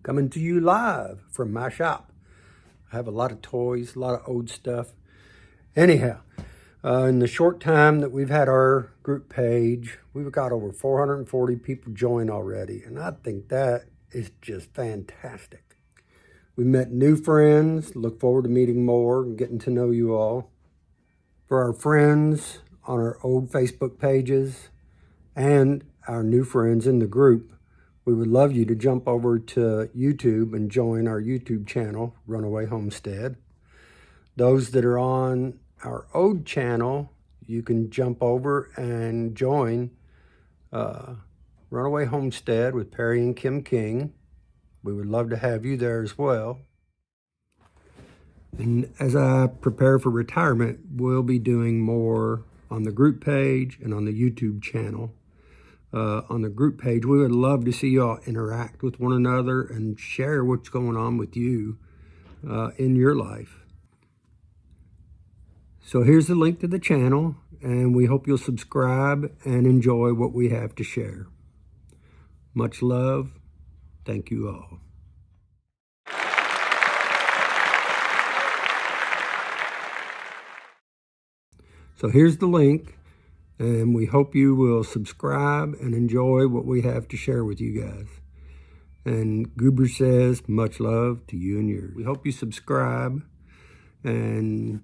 coming to you live from my shop. I have a lot of toys, a lot of old stuff. Anyhow, in the short time that we've had our group page, we've got over 440 people join already, and I think that is just fantastic. We met new friends, look forward to meeting more and getting to know you all. For our friends on our old Facebook pages and our new friends in the group, we would love you to jump over to YouTube and join our YouTube channel, Runaway Homestead. Those that are on our old channel, you can jump over and join Runaway Homestead with Perry and Kim King. We would love to have you there as well. And as I prepare for retirement, we'll be doing more on the group page and on the YouTube channel. On the group page, we would love to see y'all interact with one another and share what's going on with you in your life. So here's the link to the channel, and we hope you'll subscribe and enjoy what we have to share. Much love. Thank you all. So here's the link, and we hope you will subscribe and enjoy what we have to share with you guys. And Goober says, much love to you and yours. We hope you subscribe and